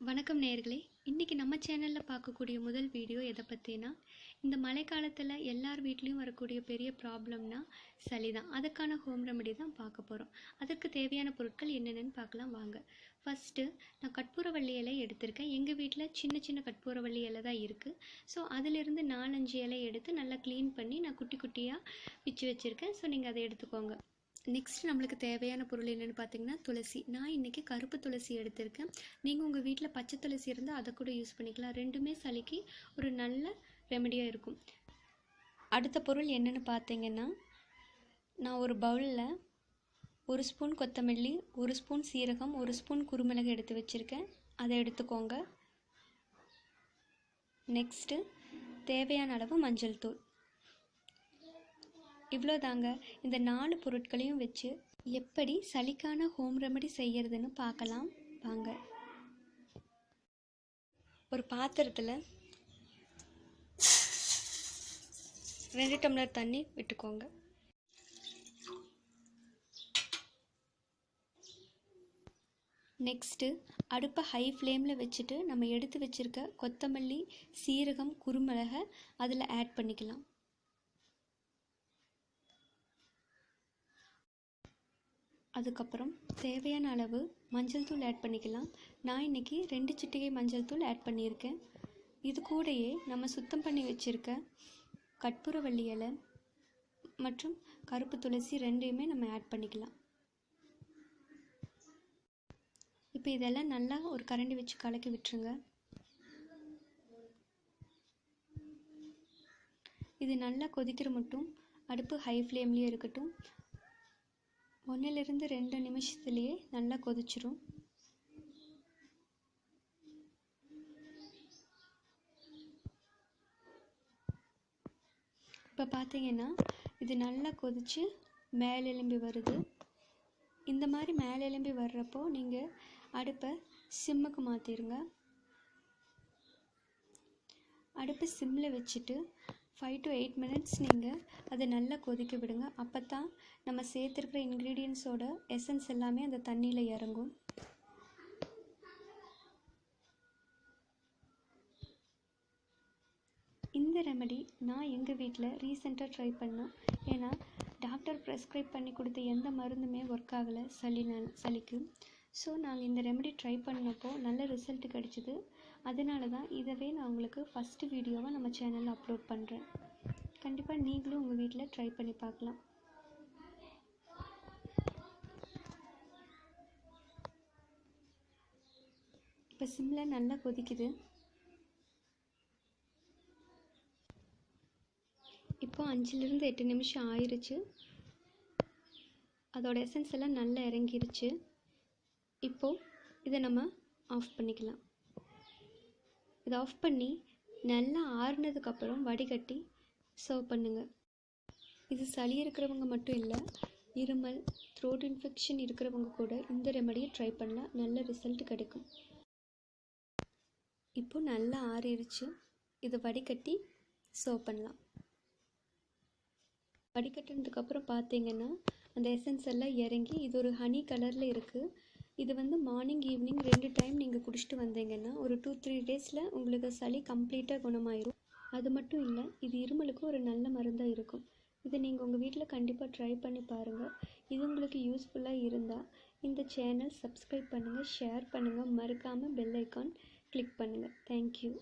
வணக்கம் நேயர்களே. இன்னைக்கு நம்ம சேனல்ல பார்க்கக்கூடிய முதல் வீடியோ எதை பற்றினா, இந்த மழைக்காலத்தில் எல்லார் வீட்லேயும் வரக்கூடிய பெரிய ப்ராப்ளம்னா சளி தான். அதுக்கான ஹோம் ரெமெடி தான் பார்க்க போகிறோம். அதுக்கு தேவையான பொருட்கள் என்னென்னு பார்க்கலாம் வாங்க. ஃபஸ்ட்டு நான் கற்பூரவள்ளி இலை எடுத்திருக்கேன். எங்கள் வீட்டில் சின்ன சின்ன கற்பூரவள்ளி இலை தான் இருக்குது. ஸோ அதிலிருந்து 4-5 இலை எடுத்து நல்லா க்ளீன் பண்ணி நான் குட்டி குட்டியாக பிச்சு வச்சுருக்கேன். ஸோ நீங்கள் அதை எடுத்துக்கோங்க. நெக்ஸ்ட் நம்மளுக்கு தேவையான பொருள் என்னென்னு பார்த்தீங்கன்னா துளசி. நான் இன்றைக்கி கருப்பு துளசி எடுத்திருக்கேன். நீங்கள் உங்கள் வீட்டில் பச்சை துளசி இருந்தால் அதை கூட யூஸ் பண்ணிக்கலாம். ரெண்டுமே சளிக்கு ஒரு நல்ல ரெமெடியாக இருக்கும். அடுத்த பொருள் என்னென்னு பார்த்தீங்கன்னா, நான் ஒரு பவுலில் 1 ஸ்பூன் கொத்தமல்லி, 1 ஸ்பூன் சீரகம், 1 ஸ்பூன் குருமிளகு எடுத்து வச்சுருக்கேன். அதை எடுத்துக்கோங்க. நெக்ஸ்ட்டு தேவையான அளவு மஞ்சள் தூள். இவ்வளோதாங்க. இந்த 4 பொருட்களையும் வச்சு எப்படி சளிக்கான ஹோம் ரெமெடி செய்யறதுன்னு பார்க்கலாம் வாங்க. ஒரு பாத்திரத்தில் 2 டம்ளர் தண்ணி விட்டுக்கோங்க. நெக்ஸ்ட்டு அடுப்பை ஹை ஃப்ளேமில் வச்சுட்டு நம்ம எடுத்து வச்சுருக்க கொத்தமல்லி, சீரகம், குருமிளகை அதில் ஆட் பண்ணிக்கலாம். அதுக்கப்புறம் தேவையான அளவு மஞ்சள் தூள் ஆட் பண்ணிக்கலாம். நான் இன்றைக்கி 2 சிட்டிகை மஞ்சள் தூள் ஆட் பண்ணியிருக்கேன். இது கூடயே நம்ம சுத்தம் பண்ணி வச்சுருக்க கற்பூரவள்ளி இலை மற்றும் கருப்பு துளசி ரெண்டையுமே நம்ம ஆட் பண்ணிக்கலாம். இப்போ இதெல்லாம் நல்லா ஒரு கரண்டி வச்சு கலக்கி விட்டுருங்க. இது நல்லா கொதிக்கிற மட்டும் அடுப்பு ஹை ஃப்ளேம்லேயே இருக்கட்டும். 1 to 2 நிமிஷத்துலேயே நல்லா கொதிச்சிரும். இப்போ பார்த்தீங்கன்னா இது நல்லா கொதித்து மேலெலும்பி வருது. இந்த மாதிரி மேலெலும்பி வர்றப்போ நீங்கள் அடுப்பை சிம்முக்கு மாற்றிடுங்க. அடுப்பை சிம்மில் வச்சுட்டு 5 to 8 minutes நீங்கள் அதை நல்லா கொதிக்க விடுங்க. அப்போ தான் நம்ம சேர்த்துருக்கிற இன்க்ரீடியன்ஸோட எசன்ஸ் எல்லாமே அந்த தண்ணியில் இறங்கும். இந்த ரெமெடி நான் எங்கள் வீட்டில் ரீசெண்டாக ட்ரை பண்ணேன். ஏன்னா டாக்டர் ப்ரெஸ்கிரைப் பண்ணி கொடுத்த எந்த மருந்துமே ஒர்க் ஆகலை சளிக்கு. ஸோ நாங்கள் இந்த ரெமெடி ட்ரை பண்ணப்போ நல்ல ரிசல்ட் கிடச்சிது. அதனால தான் இதவே நான் உங்களுக்கு ஃபஸ்ட்டு வீடியோவாக நம்ம சேனலில் அப்லோட் பண்ணுறேன். கண்டிப்பாக நீங்களும் உங்கள் வீட்டில் ட்ரை பண்ணி பார்க்கலாம். இப்போ சிம்மில் நல்லா கொதிக்குது. இப்போ 5 to 8 நிமிஷம் ஆயிடுச்சு. அதோட எசன்ஸ் எல்லாம் நல்லா இறங்கிருச்சு. இப்போது இதை நம்ம ஆஃப் பண்ணிக்கலாம். இதை ஆஃப் பண்ணி நல்லா ஆறுனதுக்கப்புறம் வடிகட்டி சர்வ் பண்ணுங்கள். இது சளி இருக்கிறவங்க மட்டும் இல்லை, இருமல், த்ரோட் இன்ஃபெக்ஷன் இருக்கிறவங்க கூட இந்த ரெமெடியை ட்ரை பண்ணலாம். நல்ல ரிசல்ட் கிடைக்கும். இப்போ நல்லா ஆறிடுச்சு. இதை வடிகட்டி சர்வ் பண்ணலாம். வடிகட்டினதுக்கப்புறம் பார்த்தீங்கன்னா அந்த எசன்ஸ் எல்லாம் இறங்கி இது ஒரு ஹனி கலரில் இருக்குது. இது மார்னிங் ஈவினிங் 2 டைம் நீங்கள் குடிச்சிட்டு வந்தீங்கன்னா ஒரு 2-3 டேஸில் உங்களுக்கு சளி கம்ப்ளீட்டாக குணமாயிரும். அது மட்டும் இல்லை, இது இருமலுக்கு ஒரு நல்ல மருந்தாக இருக்கும். இதை நீங்கள் உங்கள் வீட்டில் கண்டிப்பாக ட்ரை பண்ணி பாருங்கள். இது உங்களுக்கு யூஸ்ஃபுல்லாக இருந்தால் இந்த சேனல் சப்ஸ்கிரைப் பண்ணுங்கள், ஷேர் பண்ணுங்கள், மறக்காமல் பெல் ஐக்கான் கிளிக் பண்ணுங்கள். தேங்க்யூ.